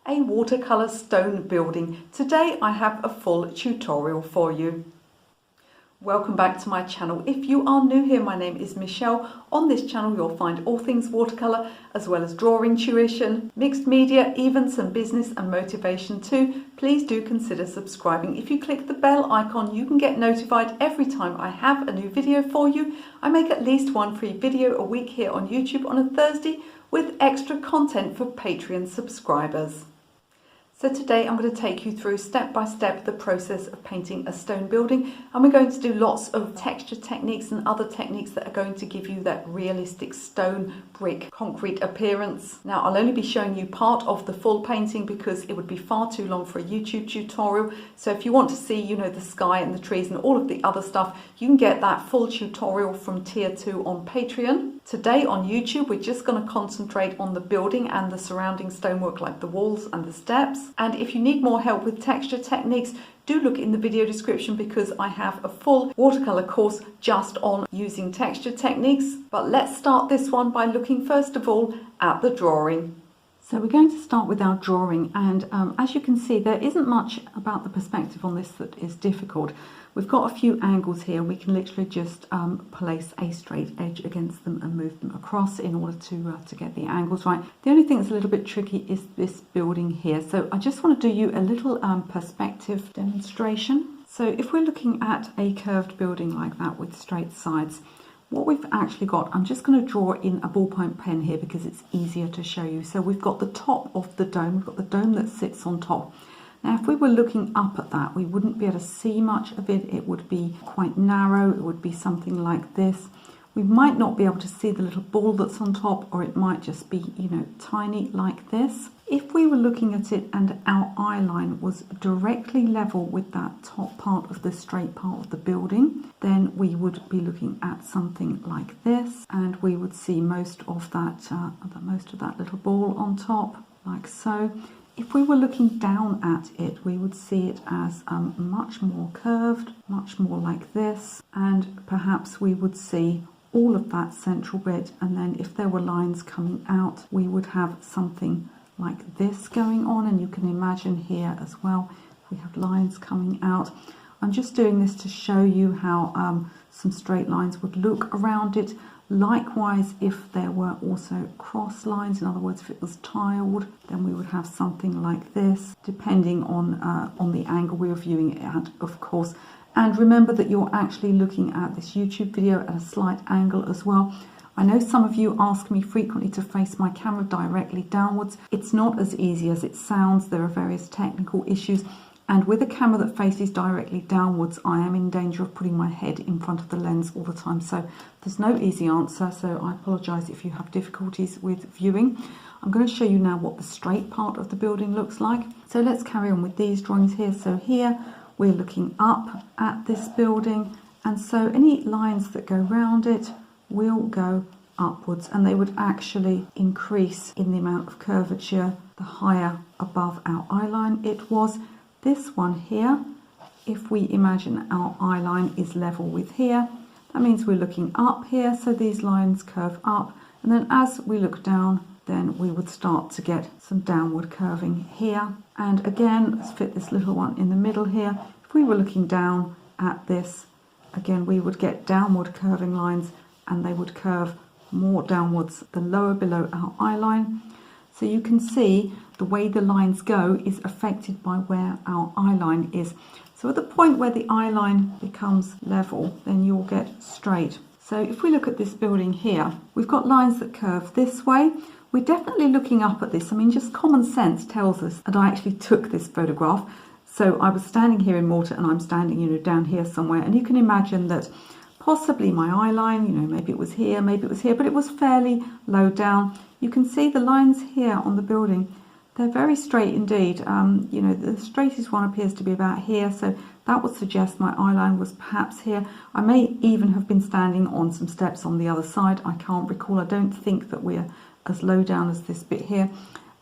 a watercolor stone building. Today I have a full tutorial for you. Welcome back to my channel. If you are new here, my name is Michelle. On this channel you'll find all things watercolor, as well as drawing tuition, mixed media, even some business and motivation too. Please do consider subscribing. If you click the bell icon, you can get notified every time I have a new video for you. I make at least one free video a week here on YouTube on a Thursday, with extra content for Patreon subscribers. So today I'm going to take you through step by step the process of painting a stone building, and we're going to do lots of texture techniques and other techniques that are going to give you that realistic stone, brick, concrete appearance. Now I'll only be showing you part of the full painting because it would be far too long for a YouTube tutorial. So if you want to see, you know, the sky and the trees and all of the other stuff, you can get that full tutorial from tier 2 on Patreon. Today on YouTube we're just going to concentrate on the building and the surrounding stonework like the walls and the steps. And if you need more help with texture techniques, do look in the video description because I have a full watercolor course just on using texture techniques. But let's start this one by looking first of all at the drawing. So we're going to start with our drawing, and as you can see, there isn't much about the perspective on this that is difficult. We've got a few angles here. We can literally just place a straight edge against them and move them across in order to get the angles right. The only thing that's a little bit tricky is this building here. So I just want to do you a little perspective demonstration. So if we're looking at a curved building like that with straight sides, what we've actually got, I'm just going to draw in a ballpoint pen here because it's easier to show you. So we've got the top of the dome, we've got the dome that sits on top. Now if we were looking up at that, we wouldn't be able to see much of it. It would be quite narrow, it would be something like this. We might not be able to see the little ball that's on top, or it might just be, you know, tiny like this. If we were looking at it and our eye line was directly level with that top part of the straight part of the building, then we would be looking at something like this, and we would see most of that little ball on top, like so. If we were looking down at it, we would see it as much more curved, much more like this, and perhaps we would see all of that central bit, and then if there were lines coming out, we would have something like this going on, and you can imagine here as well, we have lines coming out. I'm just doing this to show you how some straight lines would look around it. Likewise, if there were also cross lines, in other words, if it was tiled, then we would have something like this, depending on the angle we're viewing it at, of course. And remember that you're actually looking at this YouTube video at a slight angle as well. I know some of you ask me frequently to face my camera directly downwards. It's not as easy as it sounds. There are various technical issues. And with a camera that faces directly downwards, I am in danger of putting my head in front of the lens all the time. So there's no easy answer. So I apologise if you have difficulties with viewing. I'm going to show you now what the straight part of the building looks like. So let's carry on with these drawings here. So here we're looking up at this building. And so any lines that go round it will go upwards, and they would actually increase in the amount of curvature the higher above our eye line it was. This one here, if we imagine our eye line is level with here, that means we're looking up here, so these lines curve up, and then as we look down, then we would start to get some downward curving here. And again, let's fit this little one in the middle here. If we were looking down at this, again we would get downward curving lines, and they would curve more downwards the lower below our eye line. So you can see the way the lines go is affected by where our eye line is. So at the point where the eye line becomes level, then you'll get straight. So if we look at this building here, we've got lines that curve this way. We're definitely looking up at this. I mean, just common sense tells us, and I actually took this photograph. So I was standing here in Malta, and I'm standing, you know, down here somewhere, and you can imagine that possibly my eye line, you know, maybe it was here, maybe it was here, but it was fairly low down. You can see the lines here on the building. They're very straight indeed. You know, the straightest one appears to be about here, so that would suggest my eye line was perhaps here. I may even have been standing on some steps on the other side. I can't recall. I don't think that we're as low down as this bit here.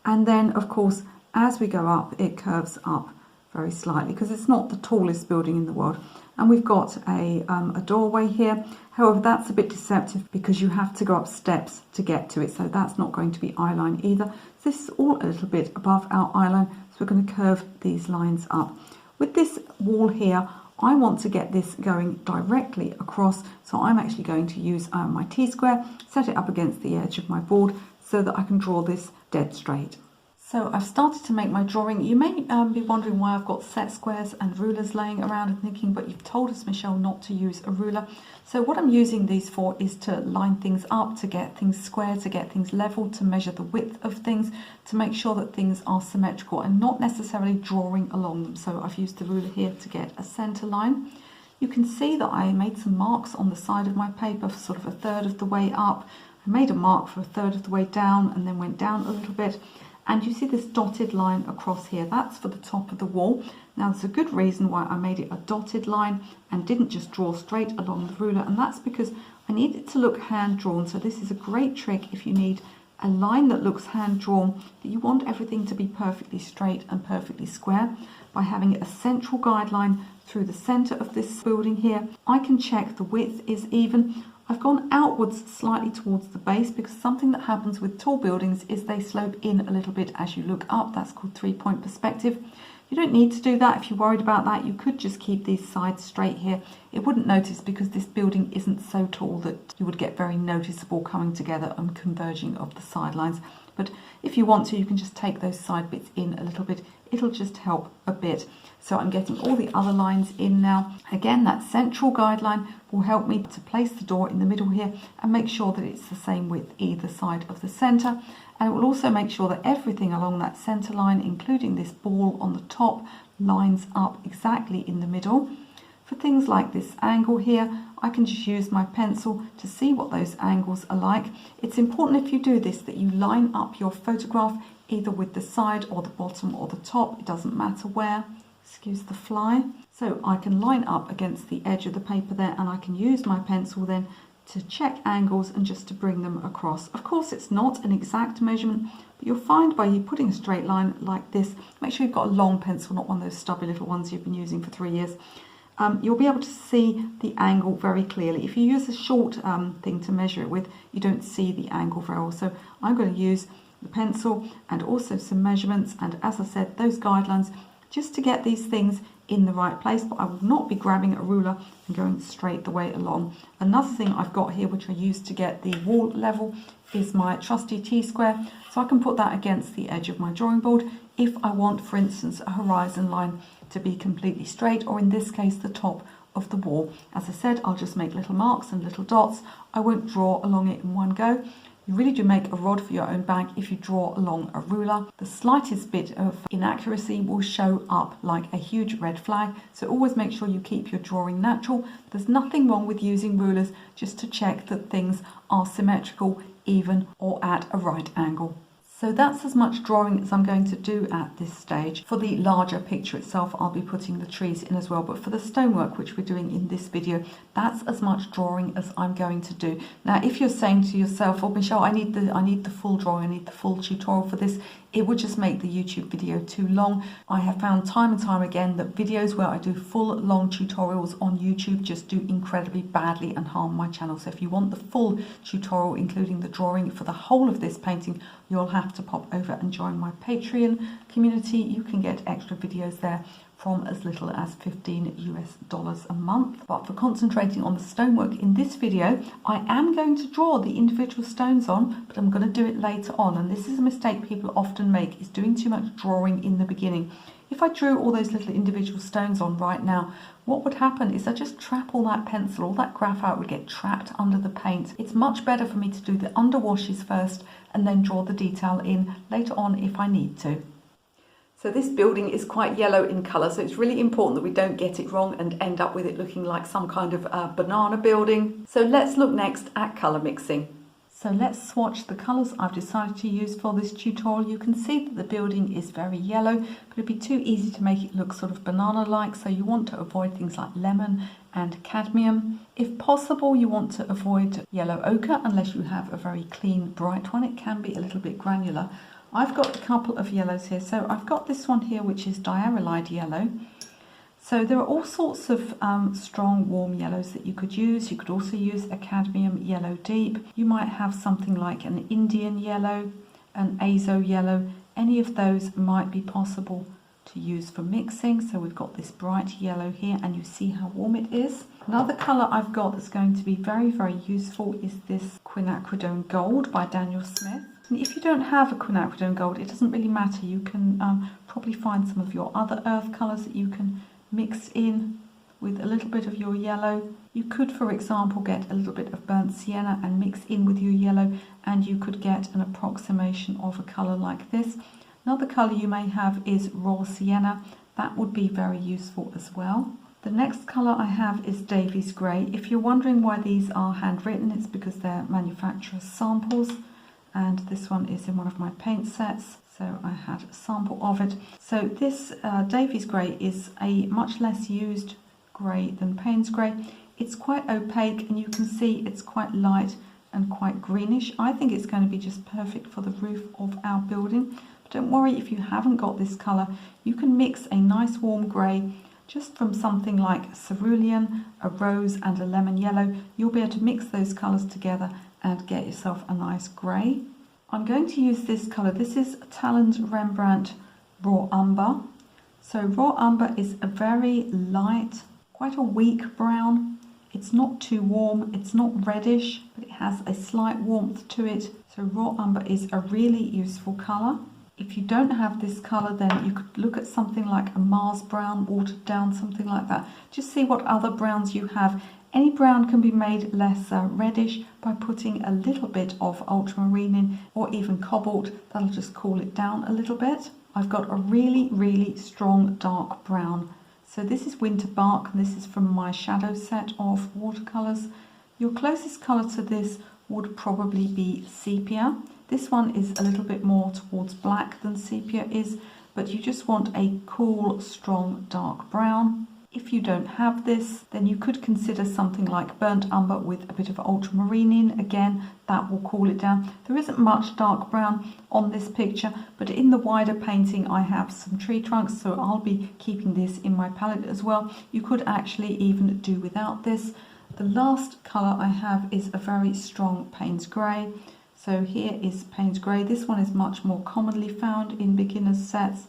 And then, of course, as we go up, it curves up very slightly because it's not the tallest building in the world. And we've got a doorway here. However, that's a bit deceptive because you have to go up steps to get to it. So that's not going to be eyeline either. So this is all a little bit above our eyeline. So we're going to curve these lines up. With this wall here, I want to get this going directly across. So I'm actually going to use my T-square, set it up against the edge of my board so that I can draw this dead straight. So I've started to make my drawing. You may be wondering why I've got set squares and rulers laying around and thinking, but you've told us, Michele, not to use a ruler. So what I'm using these for is to line things up, to get things square, to get things level, to measure the width of things, to make sure that things are symmetrical and not necessarily drawing along them. So I've used the ruler here to get a centre line. You can see that I made some marks on the side of my paper for sort of a third of the way up. I made a mark for a third of the way down and then went down a little bit. And you see this dotted line across here, that's for the top of the wall. Now there's a good reason why I made it a dotted line and didn't just draw straight along the ruler, and that's because I need it to look hand drawn. So this is a great trick if you need a line that looks hand drawn, that you want everything to be perfectly straight and perfectly square. By having a central guideline through the centre of this building here, I can check the width is even. I've gone outwards slightly towards the base because something that happens with tall buildings is they slope in a little bit as you look up. That's called three-point perspective. You don't need to do that. If you're worried about that, you could just keep these sides straight here. It wouldn't notice because this building isn't so tall that you would get very noticeable coming together and converging of the sidelines. But if you want to, you can just take those side bits in a little bit. It'll just help a bit. So I'm getting all the other lines in now. Again, that central guideline will help me to place the door in the middle here and make sure that it's the same width either side of the centre. And it will also make sure that everything along that centre line, including this ball on the top, lines up exactly in the middle. For things like this angle here, I can just use my pencil to see what those angles are like. It's important if you do this that you line up your photograph either with the side or the bottom or the top, it doesn't matter where. Excuse the fly. So I can line up against the edge of the paper there, and I can use my pencil then to check angles and just to bring them across. Of course, it's not an exact measurement, but you'll find by you putting a straight line like this, make sure you've got a long pencil, not one of those stubby little ones you've been using for 3 years. You'll be able to see the angle very clearly. If you use a short thing to measure it with, you don't see the angle very well. So I'm going to use the pencil and also some measurements, and as I said, those guidelines, just to get these things in the right place, but I will not be grabbing a ruler and going straight the way along. Another thing I've got here, which I use to get the wall level, is my trusty T-square. So I can put that against the edge of my drawing board if I want, for instance, a horizon line to be completely straight, or in this case, the top of the wall. As I said, I'll just make little marks and little dots. I won't draw along it in one go. You really do make a rod for your own bag if you draw along a ruler. The slightest bit of inaccuracy will show up like a huge red flag, so always make sure you keep your drawing natural. There's nothing wrong with using rulers just to check that things are symmetrical, even, or at a right angle. So that's as much drawing as I'm going to do at this stage. For the larger picture itself, I'll be putting the trees in as well, but for the stonework, which we're doing in this video, that's as much drawing as I'm going to do. Now, if you're saying to yourself, oh, Michele, I need the full drawing, I need the full tutorial for this, it would just make the YouTube video too long. I have found time and time again that videos where I do full long tutorials on YouTube just do incredibly badly and harm my channel. So if you want the full tutorial, including the drawing for the whole of this painting, you'll have to pop over and join my Patreon community. You can get extra videos there from as little as $15 a month. But for concentrating on the stonework in this video, I am going to draw the individual stones on, but I'm going to do it later on. And this is a mistake people often make, is doing too much drawing in the beginning. If I drew all those little individual stones on right now, what would happen is I just trap all that pencil, all that graphite would get trapped under the paint. It's much better for me to do the underwashes first and then draw the detail in later on if I need to. So this building is quite yellow in colour, so it's really important that we don't get it wrong and end up with it looking like some kind of banana building. So let's look next at colour mixing. So let's swatch the colours I've decided to use for this tutorial. You can see that the building is very yellow, but it'd be too easy to make it look sort of banana-like, so you want to avoid things like lemon and cadmium. If possible, you want to avoid yellow ochre unless you have a very clean, bright one. It can be a little bit granular. I've got a couple of yellows here. So I've got this one here, which is Diarylide yellow. So there are all sorts of strong warm yellows that you could use. You could also use a cadmium yellow deep. You might have something like an Indian yellow, an azo yellow. Any of those might be possible to use for mixing. So we've got this bright yellow here, and you see how warm it is. Another colour I've got that's going to be very, very useful is this Quinacridone Gold by Daniel Smith. And if you don't have a Quinacridone Gold, it doesn't really matter. You can probably find some of your other earth colours that you can mix in with a little bit of your yellow. You could, for example, get a little bit of burnt sienna and mix in with your yellow, and you could get an approximation of a colour like this. Another colour you may have is raw sienna. That would be very useful as well. The next colour I have is Davy's Grey. If you're wondering why these are handwritten, it's because they're manufacturer's samples, and this one is in one of my paint sets. So I had a sample of it. So this Davy's Grey is a much less used grey than Paynes Grey. It's quite opaque, and you can see it's quite light and quite greenish. I think it's going to be just perfect for the roof of our building. But don't worry if you haven't got this colour. You can mix a nice warm grey just from something like cerulean, a rose and a lemon yellow. You'll be able to mix those colours together and get yourself a nice grey. I'm going to use this colour. This is Talens Rembrandt Raw Umber. So Raw Umber is a very light, quite a weak brown. It's not too warm, it's not reddish, but it has a slight warmth to it. So Raw Umber is a really useful colour. If you don't have this colour, then you could look at something like a Mars brown, watered down, something like that. Just see what other browns you have. Any brown can be made less reddish by putting a little bit of ultramarine in, or even cobalt. That'll just cool it down a little bit. I've got a really, really strong dark brown. So this is Winter Bark, and this is from my shadow set of watercolours. Your closest colour to this would probably be sepia. This one is a little bit more towards black than sepia is, but you just want a cool, strong dark brown. If you don't have this, then you could consider something like burnt umber with a bit of ultramarine in. Again, that will cool it down. There isn't much dark brown on this picture, but in the wider painting I have some tree trunks, so I'll be keeping this in my palette as well. You could actually even do without this. The last colour I have is a very strong Paynes Grey. So here is Paynes Grey. This one is much more commonly found in beginners sets,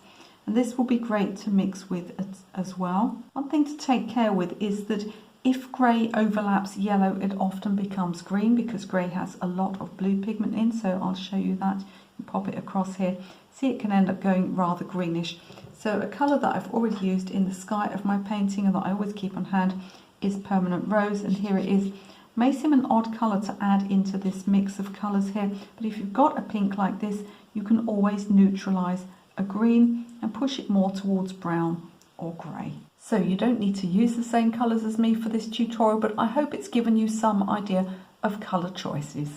and this will be great to mix with as well. One thing to take care with is that if grey overlaps yellow, it often becomes green, because grey has a lot of blue pigment in. So I'll show you that and pop it across here. See, it can end up going rather greenish. So a colour that I've already used in the sky of my painting and that I always keep on hand is Permanent Rose, and here it is. May seem an odd colour to add into this mix of colours here, but if you've got a pink like this, you can always neutralise a green and push it more towards brown or grey. So you don't need to use the same colours as me for this tutorial, but I hope it's given you some idea of colour choices.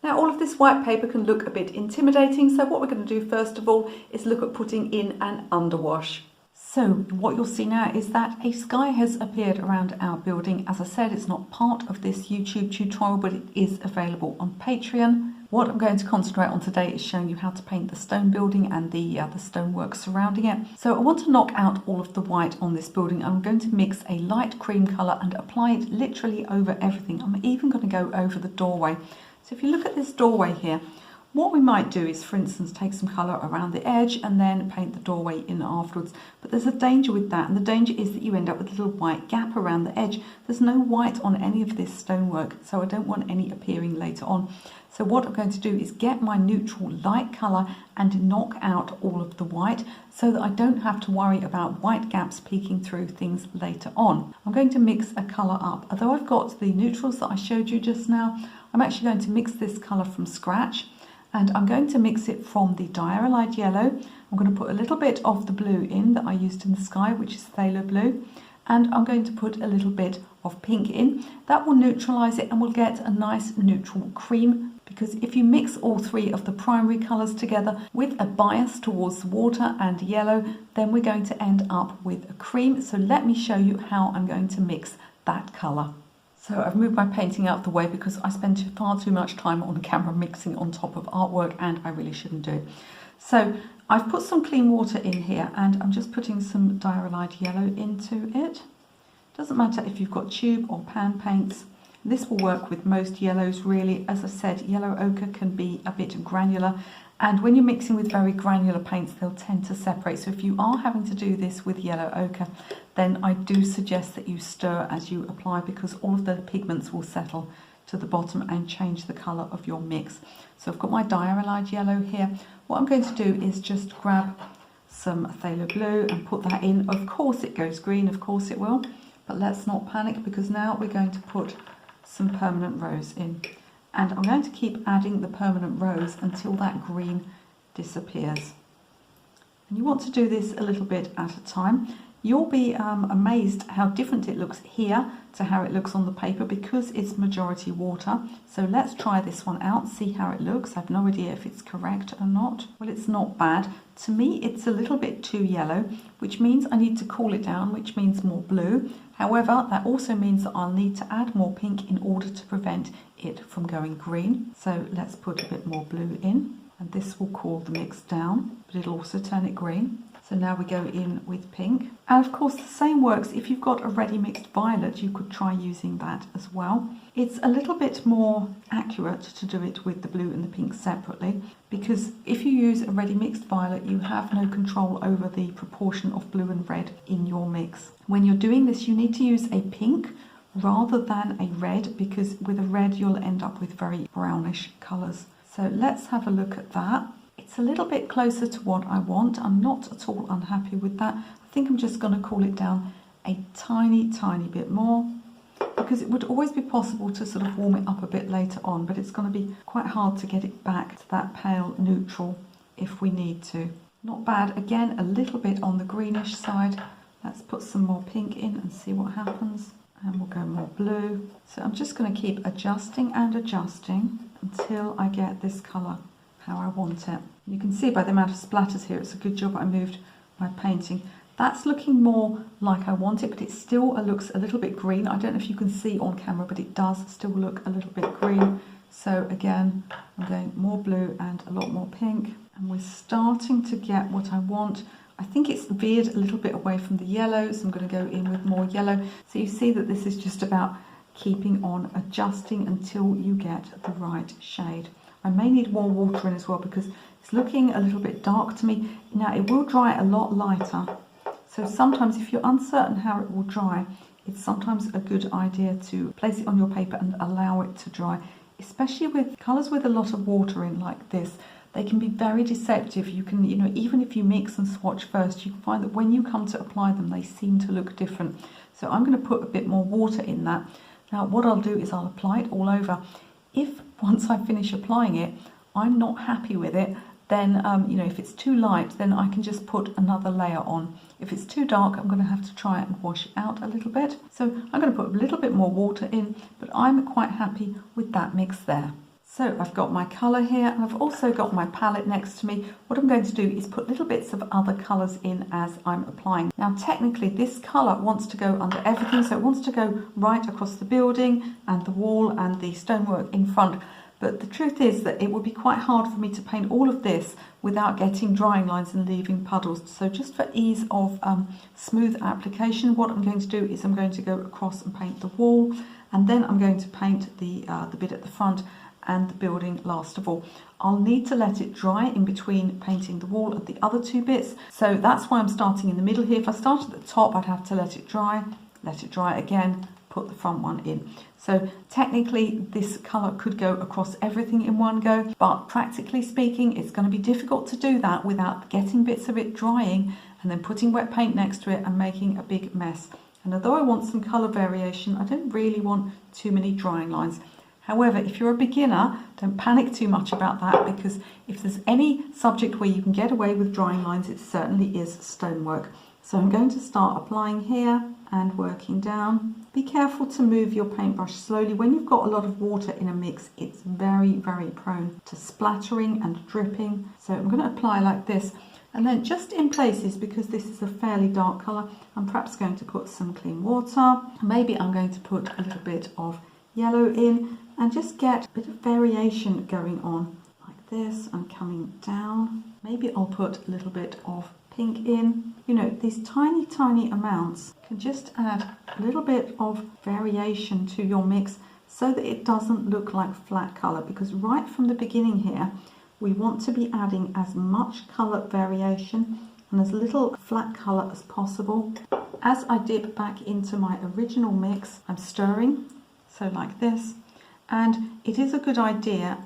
Now, all of this white paper can look a bit intimidating, so what we're going to do first of all is look at putting in an underwash. So what you'll see now is that a sky has appeared around our building. As I said, it's not part of this YouTube tutorial, but it is available on Patreon. What I'm going to concentrate on today is showing you how to paint the stone building and the stonework surrounding it. So I want to knock out all of the white on this building. I'm going to mix a light cream colour and apply it literally over everything. I'm even going to go over the doorway. So if you look at this doorway here, what we might do is, for instance, take some colour around the edge and then paint the doorway in afterwards. But there's a danger with that, and the danger is that you end up with a little white gap around the edge. There's no white on any of this stonework, so I don't want any appearing later on. So what I'm going to do is get my neutral light colour and knock out all of the white, so that I don't have to worry about white gaps peeking through things later on. I'm going to mix a colour up. Although I've got the neutrals that I showed you just now, I'm actually going to mix this colour from scratch. And I'm going to mix it from the Diarylide yellow. I'm going to put a little bit of the blue in that I used in the sky, which is Phthalo blue. And I'm going to put a little bit of pink in. That will neutralise it and we'll get a nice neutral cream. Because if you mix all three of the primary colours together with a bias towards water and yellow, then we're going to end up with a cream. So let me show you how I'm going to mix that colour. So I've moved my painting out of the way because I spend far too much time on camera mixing on top of artwork, and I really shouldn't do it. So I've put some clean water in here, and I'm just putting some Diarylide yellow into it. Doesn't matter if you've got tube or pan paints. This will work with most yellows really. As I said, yellow ochre can be a bit granular, and when you're mixing with very granular paints, they'll tend to separate. So if you are having to do this with yellow ochre, then I do suggest that you stir as you apply, because all of the pigments will settle to the bottom and change the colour of your mix. So I've got my Diarylide yellow here. What I'm going to do is just grab some Phthalo blue and put that in. Of course it goes green, of course it will, but let's not panic, because now we're going to put some permanent rose in. And I'm going to keep adding the permanent rose until that green disappears. And you want to do this a little bit at a time. You'll be amazed how different it looks here to how it looks on the paper, because it's majority water. So let's try this one out, see how it looks. I have no idea if it's correct or not. Well, it's not bad. To me, it's a little bit too yellow, which means I need to cool it down, which means more blue. However, that also means that I'll need to add more pink in order to prevent it from going green. So let's put a bit more blue in, and this will cool the mix down, but it'll also turn it green. So now we go in with pink. And of course the same works if you've got a ready mixed violet. You could try using that as well. It's a little bit more accurate to do it with the blue and the pink separately, because if you use a ready mixed violet, you have no control over the proportion of blue and red in your mix. When you're doing this, you need to use a pink rather than a red, because with a red you'll end up with very brownish colours. So let's have a look at that. It's a little bit closer to what I want. I'm not at all unhappy with that. I think I'm just going to cool it down a tiny bit more, because it would always be possible to sort of warm it up a bit later on, but it's going to be quite hard to get it back to that pale neutral if we need to. Not bad. Again, a little bit on the greenish side. Let's put some more pink in and see what happens. And we'll go more blue. So I'm just going to keep adjusting and adjusting until I get this colour how I want it. You can see by the amount of splatters here, it's a good job I moved my painting. That's looking more like I want it, but it still looks a little bit green. I don't know if you can see on camera, but it does still look a little bit green. So again, I'm going more blue and a lot more pink, and we're starting to get what I want. I think it's veered a little bit away from the yellow, so I'm going to go in with more yellow. So you see that this is just about keeping on adjusting until you get the right shade. I may need more water in as well, because it's looking a little bit dark to me. Now it will dry a lot lighter, so sometimes if you're uncertain how it will dry, it's sometimes a good idea to place it on your paper and allow it to dry, especially with colours with a lot of water in like this. They can be very deceptive. You can, even if you mix and swatch first, you can find that when you come to apply them, they seem to look different. So I'm going to put a bit more water in that. Now what I'll do is I'll apply it all over. If once I finish applying it, I'm not happy with it, then, if it's too light, then I can just put another layer on. If it's too dark, I'm going to have to try and wash it out a little bit. So I'm going to put a little bit more water in, but I'm quite happy with that mix there. So I've got my colour here, and I've also got my palette next to me. What I'm going to do is put little bits of other colours in as I'm applying. Now technically this colour wants to go under everything, so it wants to go right across the building and the wall and the stonework in front. But the truth is that it would be quite hard for me to paint all of this without getting drying lines and leaving puddles. So just for ease of smooth application, what I'm going to do is I'm going to go across and paint the wall, and then I'm going to paint the bit at the front and the building last of all. I'll need to let it dry in between painting the wall and the other two bits. So that's why I'm starting in the middle here. If I started at the top, I'd have to let it dry again, put the front one in. So technically this colour could go across everything in one go, but practically speaking, it's going to be difficult to do that without getting bits of it drying and then putting wet paint next to it and making a big mess. And although I want some colour variation, I don't really want too many drying lines. However, if you're a beginner, don't panic too much about that, because if there's any subject where you can get away with drying lines, it certainly is stonework. So I'm going to start applying here and working down. Be careful to move your paintbrush slowly. When you've got a lot of water in a mix, it's very prone to splattering and dripping. So I'm going to apply like this. And then just in places, because this is a fairly dark colour, I'm perhaps going to put some clean water. Maybe I'm going to put a little bit of yellow in and just get a bit of variation going on like this and coming down. Maybe I'll put a little bit of pink in. You know, these tiny amounts can just add a little bit of variation to your mix so that it doesn't look like flat colour, because right from the beginning here we want to be adding as much colour variation and as little flat colour as possible. As I dip back into my original mix, I'm stirring, so like this, and it is a good idea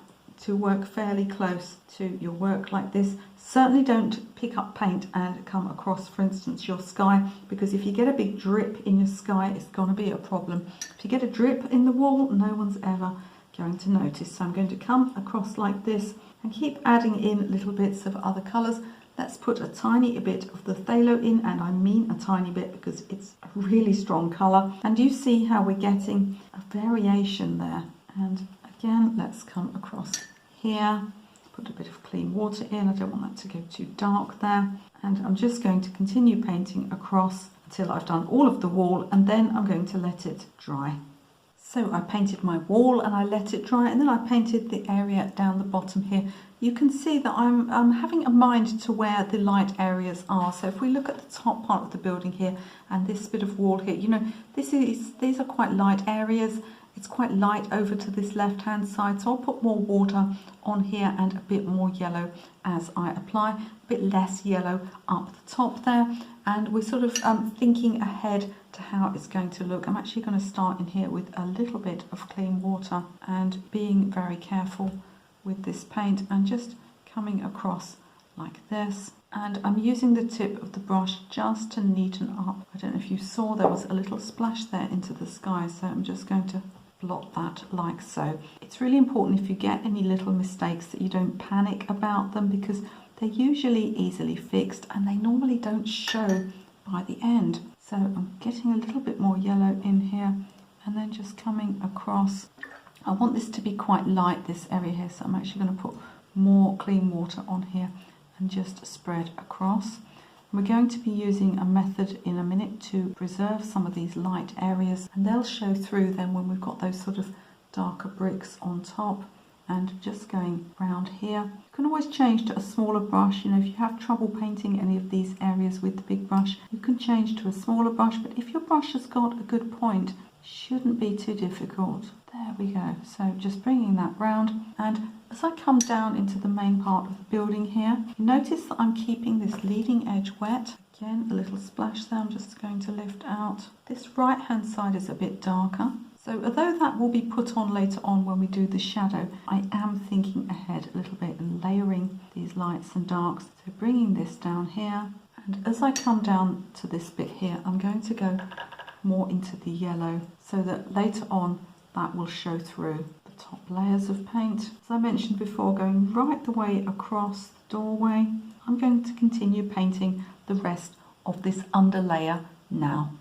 to work fairly close to your work like this. Certainly don't pick up paint and come across, for instance, your sky, because if you get a big drip in your sky, it's going to be a problem. If you get a drip in the wall, no one's ever going to notice. So I'm going to come across like this and keep adding in little bits of other colours. Let's put a tiny bit of the phthalo in, and I mean a tiny bit because it's a really strong colour. And you see how we're getting a variation there. And again, let's come across here, put a bit of clean water in. I don't want that to go too dark there. And I'm just going to continue painting across until I've done all of the wall, and then I'm going to let it dry. So I painted my wall and I let it dry, and then I painted the area down the bottom here. You can see that I'm having a mind to where the light areas are. So if we look at the top part of the building here and this bit of wall here, you know, these are quite light areas. It's quite light over to this left hand side, so I'll put more water on here and a bit more yellow as I apply, a bit less yellow up the top there. And we're sort of thinking ahead to how it's going to look. I'm actually going to start in here with a little bit of clean water and being very careful with this paint and just coming across like this. And I'm using the tip of the brush just to neaten up. I don't know if you saw, there was a little splash there into the sky, so I'm just going to blot that like so. It's really important if you get any little mistakes that you don't panic about them, because they're usually easily fixed and they normally don't show by the end. So I'm getting a little bit more yellow in here and then just coming across. I want this to be quite light, this area here, so I'm actually going to put more clean water on here and just spread across. We're going to be using a method in a minute to preserve some of these light areas, and they'll show through then when we've got those sort of darker bricks on top. And just going round here. You can always change to a smaller brush. You know, if you have trouble painting any of these areas with the big brush, you can change to a smaller brush, but if your brush has got a good point, it shouldn't be too difficult. There we go. So just bringing that round, and as I come down into the main part of the building here, you notice that I'm keeping this leading edge wet. Again, a little splash there. I'm just going to lift out. This right hand side is a bit darker. So although that will be put on later on when we do the shadow, I am thinking ahead a little bit and layering these lights and darks. So bringing this down here, and as I come down to this bit here, I'm going to go more into the yellow so that later on that will show through the top layers of paint. As I mentioned before, going right the way across the doorway, I'm going to continue painting the rest of this underlayer now.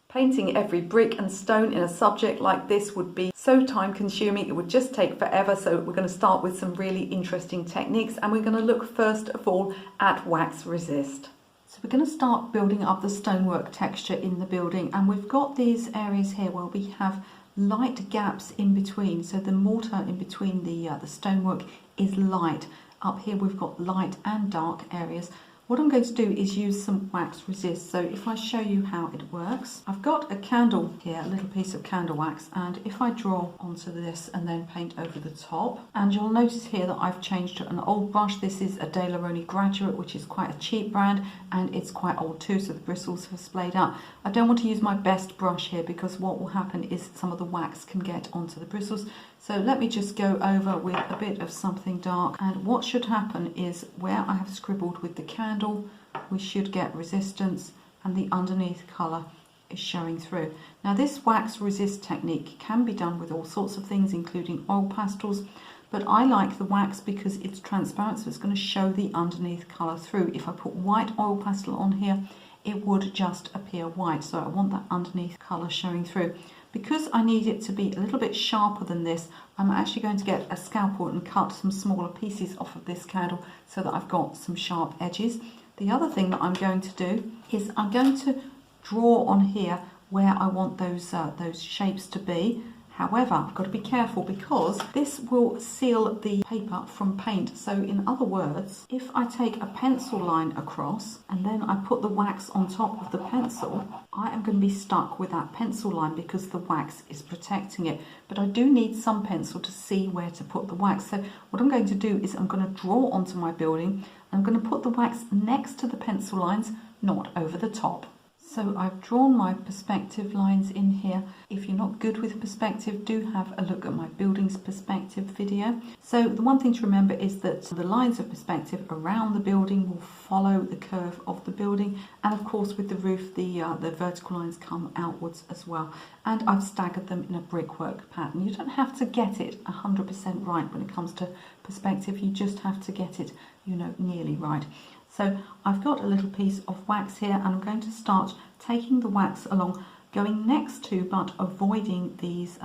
Painting every brick and stone in a subject like this would be so time consuming, it would just take forever. So we're going to start with some really interesting techniques, and we're going to look first of all at wax resist. So we're going to start building up the stonework texture in the building, and we've got these areas here where we have light gaps in between. So the mortar in between the stonework is light. Up here we've got light and dark areas. What I'm going to do is use some wax resist. So if I show you how it works, I've got a candle here, a little piece of candle wax, and if I draw onto this and then paint over the top, and you'll notice here that I've changed to an old brush. This is a Dayloroni Graduate, which is quite a cheap brand, and it's quite old too, so the bristles have splayed out. I don't want to use my best brush here because what will happen is some of the wax can get onto the bristles. So let me just go over with a bit of something dark, and what should happen is where I have scribbled with the candle, we should get resistance, and the underneath colour is showing through. Now this wax resist technique can be done with all sorts of things, including oil pastels, but I like the wax because it's transparent, so it's going to show the underneath colour through. If I put white oil pastel on here, it would just appear white, so I want that underneath colour showing through. Because I need it to be a little bit sharper than this, I'm actually going to get a scalpel and cut some smaller pieces off of this candle so that I've got some sharp edges. The other thing that I'm going to do is I'm going to draw on here where I want those shapes to be. However, I've got to be careful because this will seal the paper from paint. So in other words, if I take a pencil line across and then I put the wax on top of the pencil, I am going to be stuck with that pencil line because the wax is protecting it. But I do need some pencil to see where to put the wax. So what I'm going to do is I'm going to draw onto my building. I'm going to put the wax next to the pencil lines, not over the top. So I've drawn my perspective lines in here. If you're not good with perspective, do have a look at my buildings perspective video. So the one thing to remember is that the lines of perspective around the building will follow the curve of the building. And of course with the roof, the vertical lines come outwards as well. And I've staggered them in a brickwork pattern. You don't have to get it 100% right when it comes to perspective. You just have to get it, you know, nearly right. So I've got a little piece of wax here and I'm going to start taking the wax along, going next to but avoiding these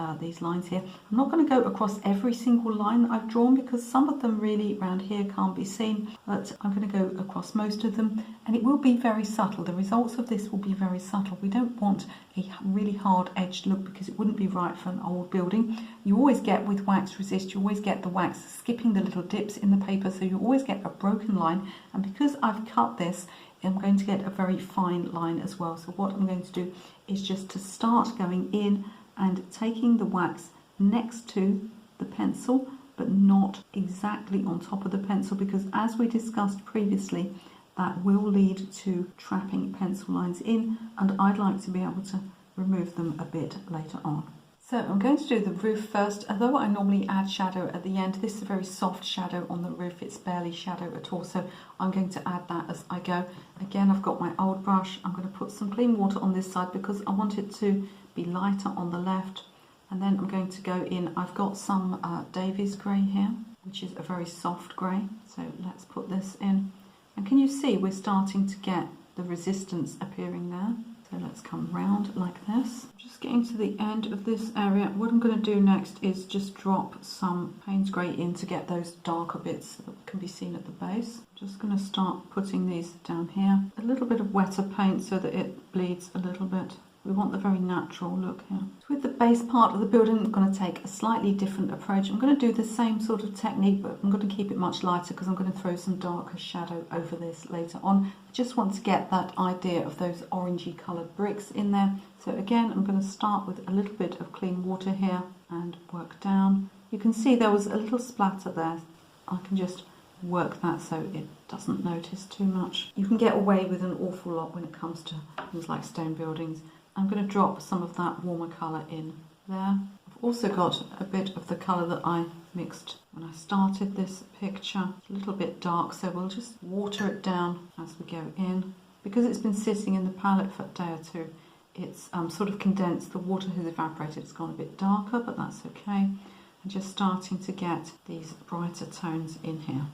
lines here. I'm not going to go across every single line that I've drawn because some of them really around here can't be seen, but I'm going to go across most of them and it will be very subtle. The results of this will be very subtle. We don't want a really hard edged look because it wouldn't be right for an old building. You always get with wax resist, you always get the wax skipping the little dips in the paper, so you always get a broken line, and because I've cut this, I'm going to get a very fine line as well. So what I'm going to do is just to start going in and taking the wax next to the pencil, but not exactly on top of the pencil, because as we discussed previously, that will lead to trapping pencil lines in, and I'd like to be able to remove them a bit later on. So I'm going to do the roof first. Although I normally add shadow at the end, this is a very soft shadow on the roof. It's barely shadow at all, so I'm going to add that as I go. Again, I've got my old brush. I'm going to put some clean water on this side because I want it to be lighter on the left. And then I'm going to go in. I've got some Davy's grey here, which is a very soft grey. So let's put this in. And can you see we're starting to get the resistance appearing there? So let's come round like this. Just getting to the end of this area. What I'm going to do next is just drop some Paynes grey in to get those darker bits that can be seen at the base. I'm just going to start putting these down here. A little bit of wetter paint so that it bleeds a little bit. We want the very natural look here. So with the base part of the building, I'm going to take a slightly different approach. I'm going to do the same sort of technique, but I'm going to keep it much lighter because I'm going to throw some darker shadow over this later on. I just want to get that idea of those orangey coloured bricks in there. So again, I'm going to start with a little bit of clean water here and work down. You can see there was a little splatter there. I can just work that so it doesn't notice too much. You can get away with an awful lot when it comes to things like stone buildings. I'm going to drop some of that warmer colour in there. I've also got a bit of the colour that I mixed when I started this picture. It's a little bit dark, so we'll just water it down as we go in. Because it's been sitting in the palette for a day or two, it's sort of condensed, the water has evaporated, it's gone a bit darker, but that's okay. I'm just starting to get these brighter tones in here.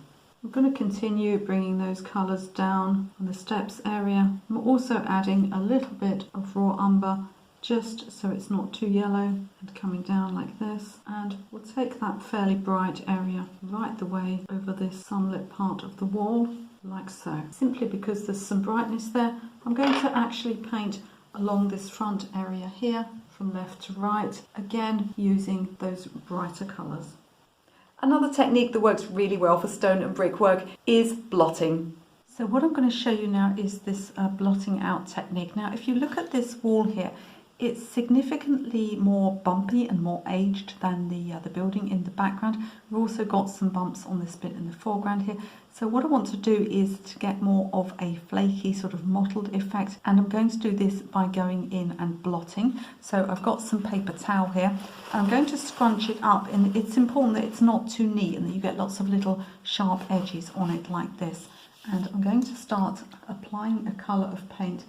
I'm going to continue bringing those colours down on the steps area. I'm also adding a little bit of raw umber just so it's not too yellow, and coming down like this. And we'll take that fairly bright area right the way over this sunlit part of the wall, like so. Simply because there's some brightness there, I'm going to actually paint along this front area here from left to right, again using those brighter colours. Another technique that works really well for stone and brickwork is blotting. So what I'm going to show you now is this blotting out technique. Now if you look at this wall here, it's significantly more bumpy and more aged than the building in the background. We've also got some bumps on this bit in the foreground here. So what I want to do is to get more of a flaky sort of mottled effect, and I'm going to do this by going in and blotting. So I've got some paper towel here and I'm going to scrunch it up, and it's important that it's not too neat and that you get lots of little sharp edges on it like this. And I'm going to start applying a colour of paint.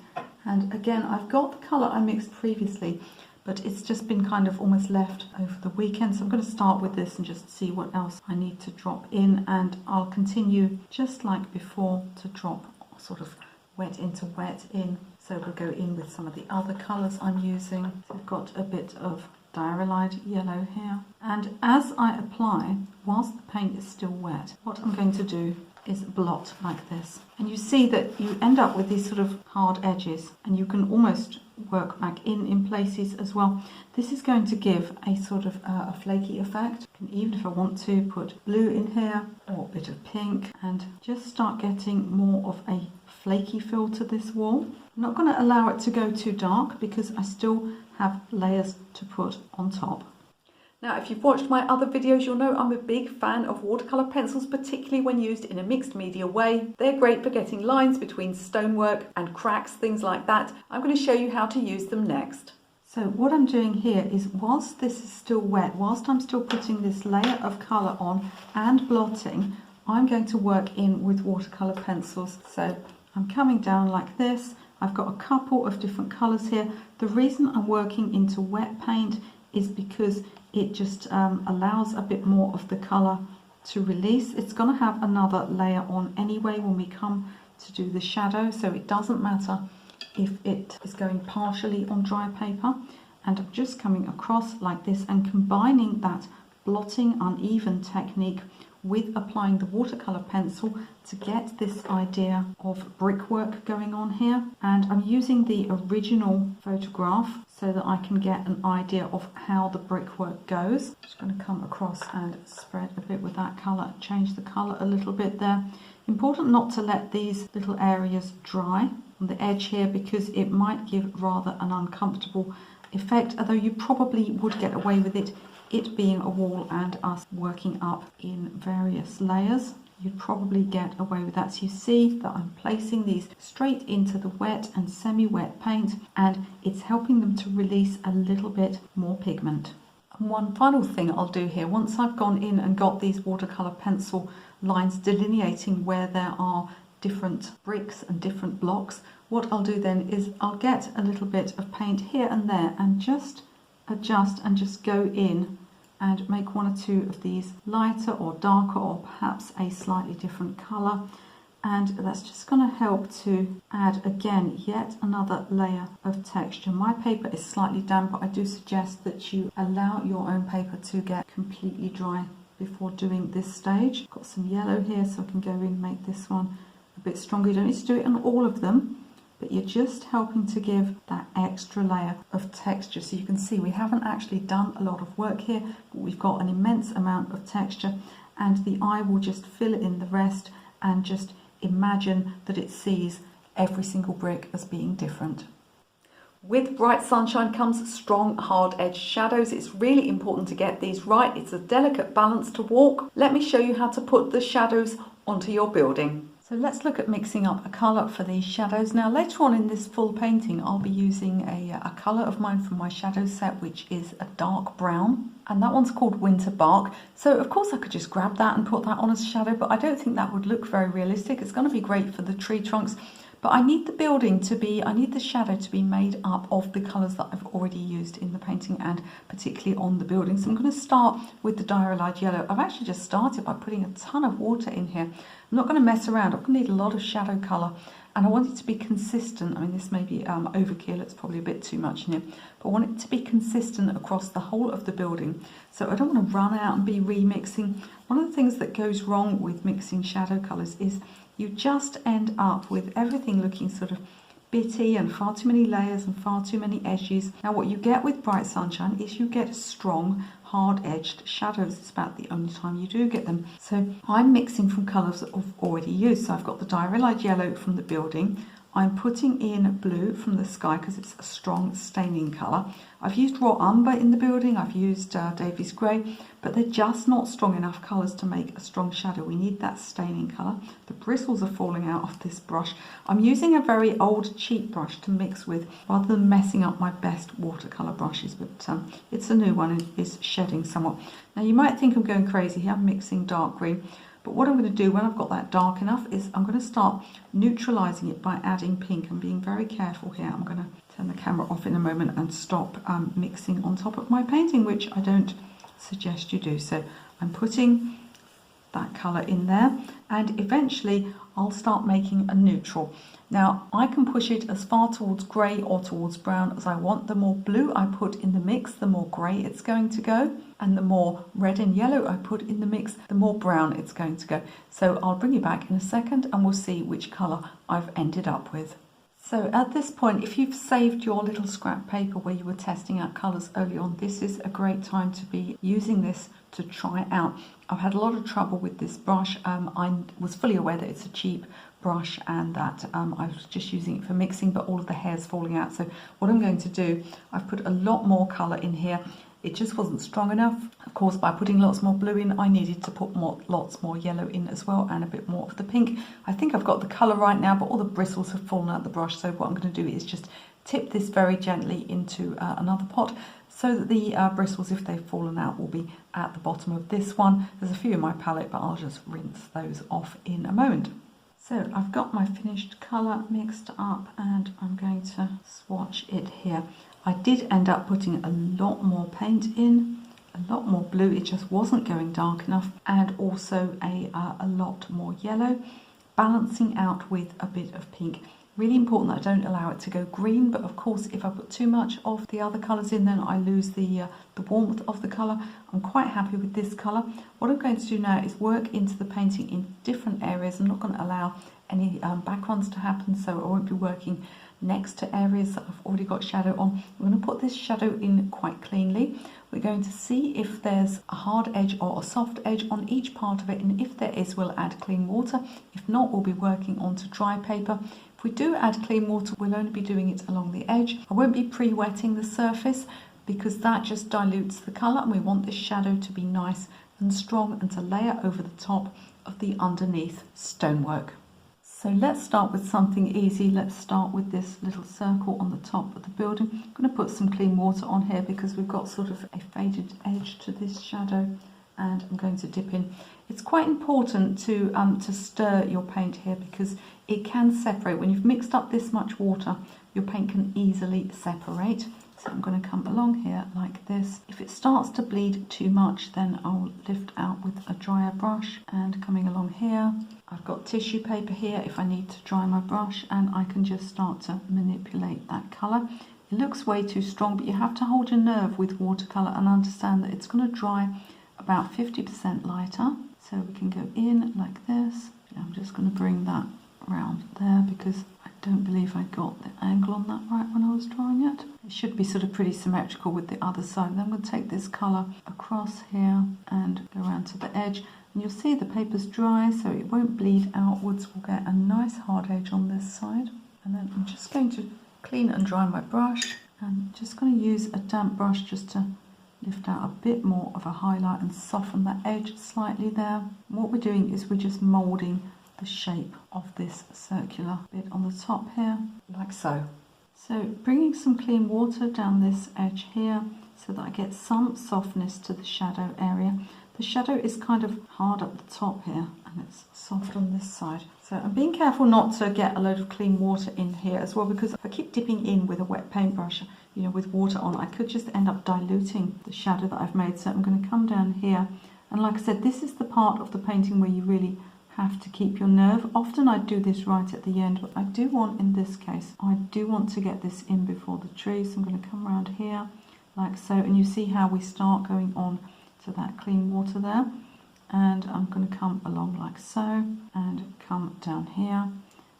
And again, I've got the colour I mixed previously, but it's just been kind of almost left over the weekend. So I'm going to start with this and just see what else I need to drop in. And I'll continue just like before to drop sort of wet into wet in. So we'll go in with some of the other colours I'm using. So I've got a bit of Diarylide yellow here. And as I apply, whilst the paint is still wet, what I'm going to do is blot like this. And you see that you end up with these sort of hard edges, and you can almost work back in places as well. This is going to give a sort of a flaky effect. I can, even if I want to, put blue in here or a bit of pink and just start getting more of a flaky feel to this wall. I'm not going to allow it to go too dark because I still have layers to put on top. Now, if you've watched my other videos, you'll know I'm a big fan of watercolour pencils, particularly when used in a mixed media way. They're great for getting lines between stonework and cracks, things like that. I'm going to show you how to use them next. So what I'm doing here is, whilst this is still wet, whilst I'm still putting this layer of colour on and blotting, I'm going to work in with watercolour pencils. So I'm coming down like this. I've got a couple of different colours here. The reason I'm working into wet paint is because it just allows a bit more of the colour to release. It's going to have another layer on anyway when we come to do the shadow, so it doesn't matter if it is going partially on dry paper. And I'm just coming across like this and combining that blotting uneven technique with applying the watercolour pencil to get this idea of brickwork going on here. And I'm using the original photograph so that I can get an idea of how the brickwork goes. Just going to come across and spread a bit with that colour, change the colour a little bit there. Important not to let these little areas dry on the edge here because it might give rather an uncomfortable effect, although you probably would get away with it being a wall and us working up in various layers. You'd probably get away with that. So you see that I'm placing these straight into the wet and semi-wet paint, and it's helping them to release a little bit more pigment. And one final thing I'll do here, once I've gone in and got these watercolour pencil lines delineating where there are different bricks and different blocks, what I'll do then is I'll get a little bit of paint here and there and just adjust and just go in and make one or two of these lighter or darker or perhaps a slightly different colour, and that's just going to help to add again yet another layer of texture. My paper is slightly damp, but I do suggest that you allow your own paper to get completely dry before doing this stage. Got some yellow here so I can go in and make this one a bit stronger. You don't need to do it on all of them, but you're just helping to give that extra layer of texture. So you can see we haven't actually done a lot of work here, but we've got an immense amount of texture, and the eye will just fill in the rest and just imagine that it sees every single brick as being different. With bright sunshine comes strong, hard-edged shadows. It's really important to get these right. It's a delicate balance to walk. Let me show you how to put the shadows onto your building. So let's look at mixing up a colour for these shadows. Now later on in this full painting I'll be using a colour of mine from my shadow set, which is a dark brown, and that one's called Winter Bark. So of course I could just grab that and put that on as a shadow, but I don't think that would look very realistic. It's going to be great for the tree trunks, but I need the building to be, I need the shadow to be made up of the colours that I've already used in the painting and particularly on the building. So I'm going to start with the Diarylide yellow. I've actually just started by putting a ton of water in here. I'm not going to mess around. I'm going to need a lot of shadow colour, and I want it to be consistent. I mean, this may be overkill, it's probably a bit too much in here, but I want it to be consistent across the whole of the building. So I don't want to run out and be remixing. One of the things that goes wrong with mixing shadow colours is you just end up with everything looking sort of bitty and far too many layers and far too many edges. Now what you get with bright sunshine is you get strong, hard-edged shadows. It's about the only time you do get them. So I'm mixing from colours that I've already used. So I've got the Diarylide yellow from the building. I'm putting in blue from the sky because it's a strong staining colour. I've used raw umber in the building, I've used Davy's grey, but they're just not strong enough colours to make a strong shadow. We need that staining colour. The bristles are falling out of this brush. I'm using a very old cheap brush to mix with rather than messing up my best watercolour brushes, but it's a new one and is shedding somewhat. Now you might think I'm going crazy here, I'm mixing dark green. But what I'm going to do when I've got that dark enough is I'm going to start neutralising it by adding pink. I'm being very careful here. I'm going to turn the camera off in a moment and stop mixing on top of my painting, which I don't suggest you do. So I'm putting that colour in there, and eventually I'll start making a neutral. Now I can push it as far towards grey or towards brown as I want. The more blue I put in the mix, the more grey it's going to go, and the more red and yellow I put in the mix, the more brown it's going to go. So I'll bring you back in a second and we'll see which colour I've ended up with. So at this point, if you've saved your little scrap paper where you were testing out colours early on, this is a great time to be using this to try out. I've had a lot of trouble with this brush. I was fully aware that it's a cheap brush and that I was just using it for mixing, but all of the hair's falling out. So what I'm going to do, I've put a lot more colour in here. It just wasn't strong enough. Of course, by putting lots more blue in, I needed to put lots more yellow in as well, and a bit more of the pink. I think I've got the colour right now, but all the bristles have fallen out the brush. So what I'm going to do is just tip this very gently into another pot, so that the bristles, if they've fallen out, will be at the bottom of this one. There's a few in my palette, but I'll just rinse those off in a moment. So I've got my finished colour mixed up and I'm going to swatch it here. I did end up putting a lot more paint in, a lot more blue, it just wasn't going dark enough, and also a lot more yellow, balancing out with a bit of pink. Really important that I don't allow it to go green, but of course if I put too much of the other colours in, then I lose the warmth of the colour. I'm quite happy with this colour. What I'm going to do now is work into the painting in different areas. I'm not going to allow any backgrounds to happen, so I won't be working next to areas that I've already got shadow on. I'm going to put this shadow in quite cleanly. We're going to see if there's a hard edge or a soft edge on each part of it, and if there is, we'll add clean water. If not, we'll be working onto dry paper. If we do add clean water, we'll only be doing it along the edge. I won't be pre-wetting the surface because that just dilutes the colour, and we want this shadow to be nice and strong and to layer over the top of the underneath stonework. So let's start with something easy. Let's start with this little circle on the top of the building. I'm going to put some clean water on here because we've got sort of a faded edge to this shadow, and I'm going to dip in. It's quite important to stir your paint here because it can separate. When you've mixed up this much water, your paint can easily separate. So I'm going to come along here like this. If it starts to bleed too much, then I'll lift out with a drier brush, and coming along here, I've got tissue paper here if I need to dry my brush, and I can just start to manipulate that colour. It looks way too strong, but you have to hold your nerve with watercolour and understand that it's going to dry about 50% lighter. So we can go in like this. I'm just going to bring that around there because I don't believe I got the angle on that right when I was drawing it. It should be sort of pretty symmetrical with the other side. Then I'm going to take this colour across here and go around to the edge. And you'll see the paper's dry, so it won't bleed outwards. We'll get a nice hard edge on this side. And then I'm just going to clean and dry my brush. And just going to use a damp brush just to lift out a bit more of a highlight and soften that edge slightly there. And what we're doing is we're just moulding the shape of this circular bit on the top here, like so. So bringing some clean water down this edge here so that I get some softness to the shadow area. The shadow is kind of hard at the top here and it's soft on this side. So I'm being careful not to get a load of clean water in here as well, because if I keep dipping in with a wet paintbrush, you know, with water on, I could just end up diluting the shadow that I've made. So I'm going to come down here, and like I said, this is the part of the painting where you really have to keep your nerve. Often I do this right at the end, but I do want, in this case, I do want to get this in before the tree. So I'm going to come around here like so, and you see how we start going on to that clean water there, and I'm going to come along like so and come down here,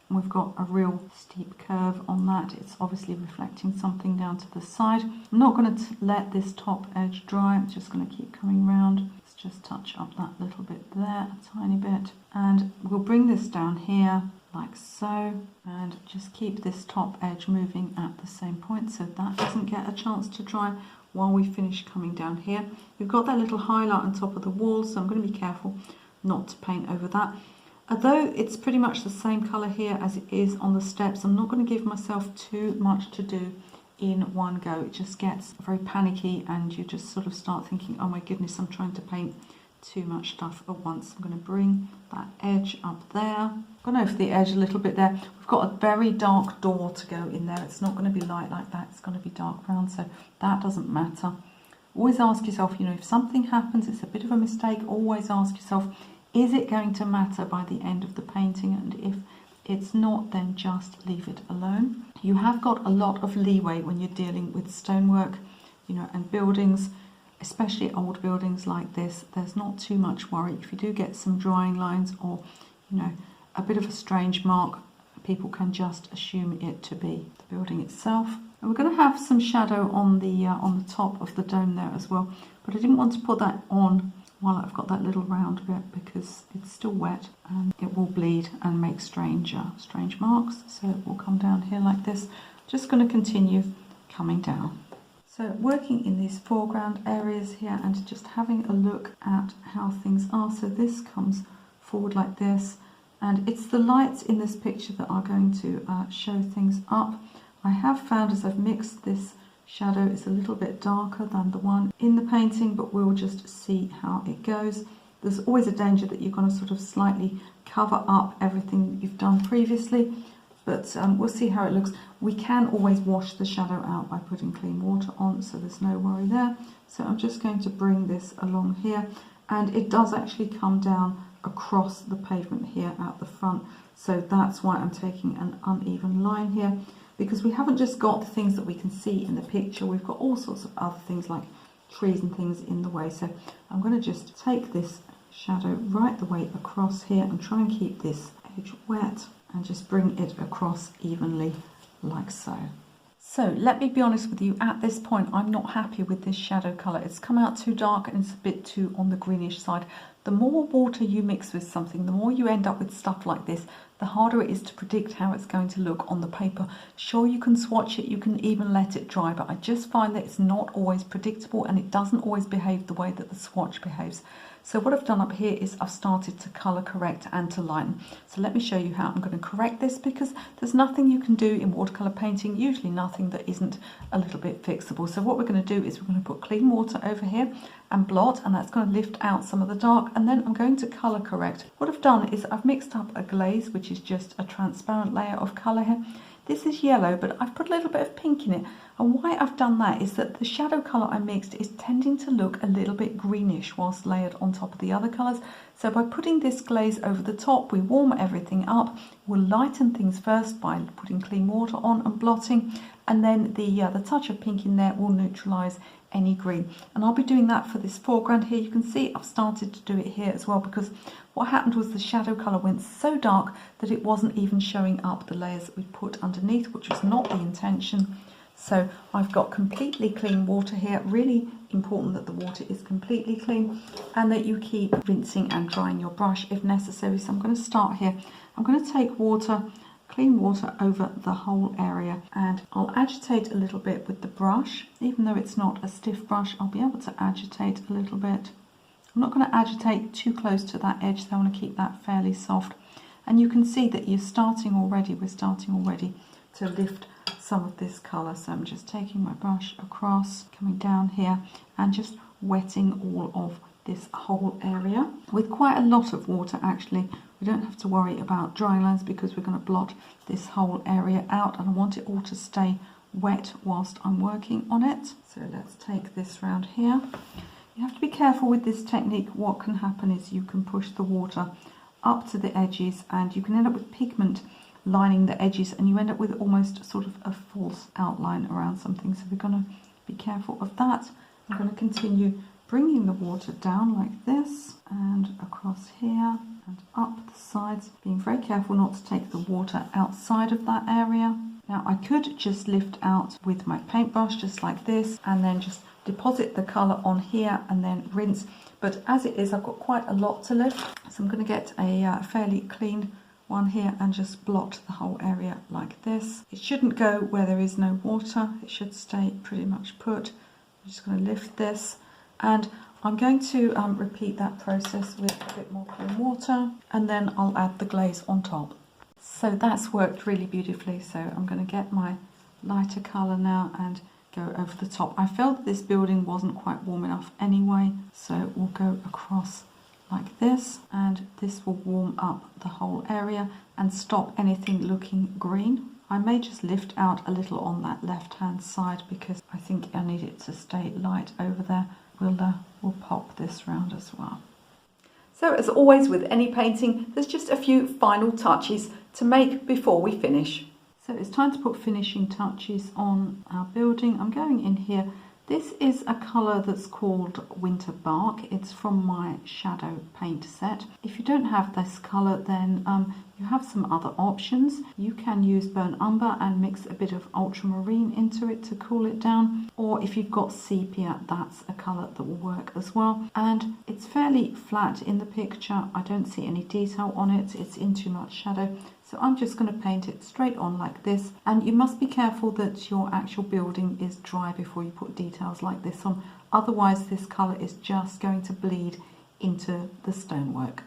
and we've got a real steep curve on that. It's obviously reflecting something down to the side. I'm not going to let this top edge dry. I'm just going to keep coming round. Let's just touch up that little bit there, a tiny bit, and we'll bring this down here like so, and just keep this top edge moving at the same point so that doesn't get a chance to dry while we finish coming down here. We've got that little highlight on top of the wall, so I'm going to be careful not to paint over that. Although it's pretty much the same colour here as it is on the steps, I'm not going to give myself too much to do in one go. It just gets very panicky and you just sort of start thinking, oh my goodness, I'm trying to paint too much stuff at once. I'm going to bring that edge up there. I'm going over the edge a little bit there. We've got a very dark door to go in there. It's not going to be light like that. It's going to be dark brown, so that doesn't matter. Always ask yourself, you know, if something happens, it's a bit of a mistake, always ask yourself, Is it going to matter by the end of the painting? And if it's not, then just leave it alone. You have got a lot of leeway when you're dealing with stonework, you know, and buildings, especially old buildings like this. There's not too much worry. If you do get some drying lines or, you know, a bit of a strange mark, people can just assume it to be the building itself. And we're going to have some shadow on the top of the dome there as well, but I didn't want to put that on while I've got that little round bit because it's still wet and it will bleed and make strange marks. So it will come down here like this. Just going to continue coming down. So working in these foreground areas here and just having a look at how things are. So this comes forward like this, and it's the lights in this picture that are going to show things up. I have found as I've mixed this shadow, it's a little bit darker than the one in the painting, but we'll just see how it goes. There's always a danger that you're going to sort of slightly cover up everything that you've done previously, but we'll see how it looks. We can always wash the shadow out by putting clean water on, so there's no worry there. So I'm just going to bring this along here, and it does actually come down across the pavement here at the front, so that's why I'm taking an uneven line here, because we haven't just got the things that we can see in the picture, we've got all sorts of other things like trees and things in the way. So I'm going to just take this shadow right the way across here and try and keep this edge wet and just bring it across evenly like so. So let me be honest with you, at this point I'm not happy with this shadow colour. It's come out too dark and it's a bit too on the greenish side. The more water you mix with something, the more you end up with stuff like this, the harder it is to predict how it's going to look on the paper. Sure, you can swatch it, you can even let it dry, but I just find that it's not always predictable and it doesn't always behave the way that the swatch behaves. So what I've done up here is I've started to colour correct and to lighten. So let me show you how I'm going to correct this, because there's nothing you can do in watercolour painting, usually nothing that isn't a little bit fixable. So what we're going to do is we're going to put clean water over here and blot, and that's going to lift out some of the dark, and then I'm going to colour correct. What I've done is I've mixed up a glaze, which is just a transparent layer of colour here. This is yellow, but I've put a little bit of pink in it, and why I've done that is that the shadow colour I mixed is tending to look a little bit greenish whilst layered on top of the other colours. So by putting this glaze over the top, we warm everything up. We'll lighten things first by putting clean water on and blotting, and then the touch of pink in there will neutralise any green. And I'll be doing that for this foreground here. You can see I've started to do it here as well, because what happened was the shadow colour went so dark that it wasn't even showing up the layers that we put underneath, which was not the intention. So I've got completely clean water here. Really important that the water is completely clean and that you keep rinsing and drying your brush if necessary. So I'm going to start here. I'm going to take water, clean water over the whole area, and I'll agitate a little bit with the brush. Even though it's not a stiff brush, I'll be able to agitate a little bit. I'm not going to agitate too close to that edge, so I want to keep that fairly soft. And you can see that we're starting already to lift some of this colour. So I'm just taking my brush across, coming down here and just wetting all of this whole area with quite a lot of water. Actually, we don't have to worry about drying lines because we're going to blot this whole area out, and I want it all to stay wet whilst I'm working on it. So let's take this round here. You have to be careful with this technique. What can happen is you can push the water up to the edges and you can end up with pigment lining the edges, and you end up with almost sort of a false outline around something. So we're going to be careful of that. I'm going to continue bringing the water down like this and across here and up the sides, being very careful not to take the water outside of that area. Now I could just lift out with my paintbrush just like this and then just deposit the colour on here and then rinse, but as it is I've got quite a lot to lift, so I'm going to get a fairly clean one here and just blot the whole area like this. It shouldn't go where there is no water, it should stay pretty much put. I'm just going to lift this, and I'm going to repeat that process with a bit more clean water, and then I'll add the glaze on top. So that's worked really beautifully. So I'm going to get my lighter colour now and go over the top. I felt that this building wasn't quite warm enough anyway, so we'll go across like this, and this will warm up the whole area and stop anything looking green. I may just lift out a little on that left hand side because I think I need it to stay light over there. We'll pop this round as well. So as always with any painting, there's just a few final touches to make before we finish. So it's time to put finishing touches on our building. I'm going in here. This is a colour that's called Winter Bark. It's from my shadow paint set. If you don't have this colour, then you have some other options. You can use burnt umber and mix a bit of ultramarine into it to cool it down. Or if you've got sepia, that's a colour that will work as well. And it's fairly flat in the picture. I don't see any detail on it. It's in too much shadow. So I'm just going to paint it straight on like this, and you must be careful that your actual building is dry before you put details like this on, otherwise this colour is just going to bleed into the stonework.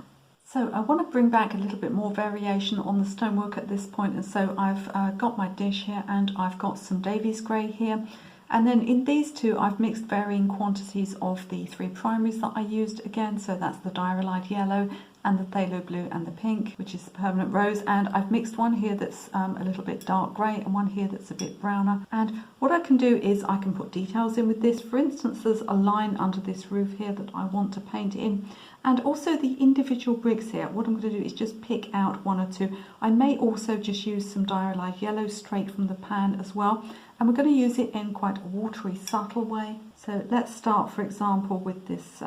So I want to bring back a little bit more variation on the stonework at this point, and so I've got my dish here and I've got some Davy's grey here. And then in these two, I've mixed varying quantities of the three primaries that I used again. So that's the Diarylide yellow and the Phthalo blue and the pink, which is the permanent rose. And I've mixed one here that's a little bit dark grey and one here that's a bit browner. And what I can do is I can put details in with this. For instance, there's a line under this roof here that I want to paint in. And also the individual bricks here, what I'm going to do is just pick out one or two. I may also just use some Diarylide yellow straight from the pan as well. And we're going to use it in quite a watery, subtle way. So let's start, for example, with this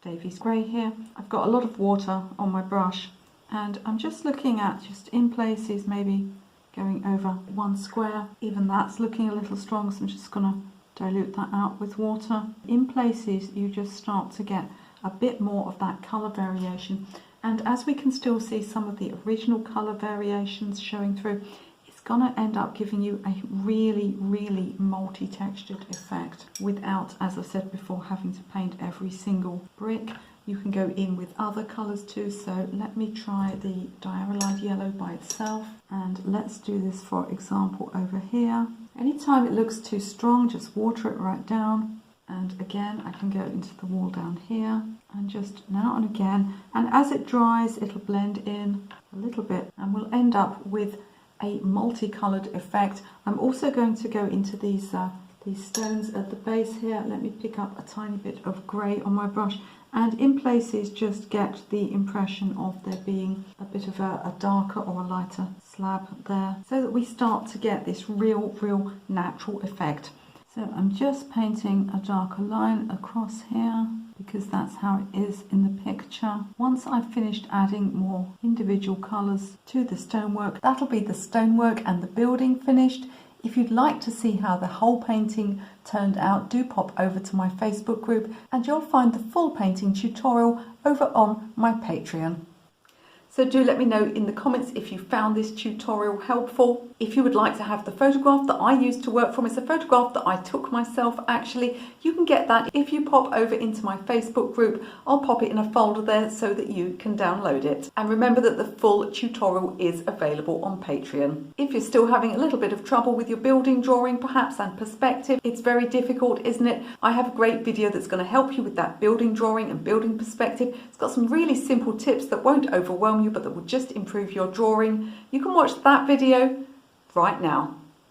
Davy's grey here. I've got a lot of water on my brush, and I'm just looking at, just in places, maybe going over one square. Even that's looking a little strong, so I'm just going to dilute that out with water. In places, you just start to get a bit more of that colour variation. And as we can still see some of the original colour variations showing through, going to end up giving you a really, really multi-textured effect without, as I said before, having to paint every single brick. You can go in with other colours too, so let me try the Diarylide yellow by itself, and let's do this for example over here. Anytime it looks too strong, just water it right down, and again I can go into the wall down here and just now and again, and as it dries it'll blend in a little bit and we'll end up with a multicoloured effect. I'm also going to go into these stones at the base here. Let me pick up a tiny bit of grey on my brush, and in places just get the impression of there being a bit of a darker or a lighter slab there, so that we start to get this real natural effect. So I'm just painting a darker line across here because that's how it is in the picture. Once I've finished adding more individual colours to the stonework, that'll be the stonework and the building finished. If you'd like to see how the whole painting turned out, do pop over to my Facebook group and you'll find the full painting tutorial over on my Patreon. So do let me know in the comments if you found this tutorial helpful. If you would like to have the photograph that I used to work from, it's a photograph that I took myself actually. You can get that if you pop over into my Facebook group. I'll pop it in a folder there so that you can download it. And remember that the full tutorial is available on Patreon. If you're still having a little bit of trouble with your building drawing perhaps and perspective, it's very difficult, isn't it? I have a great video that's going to help you with that building drawing and building perspective. It's got some really simple tips that won't overwhelm you but that will just improve your drawing. You can watch that video right now.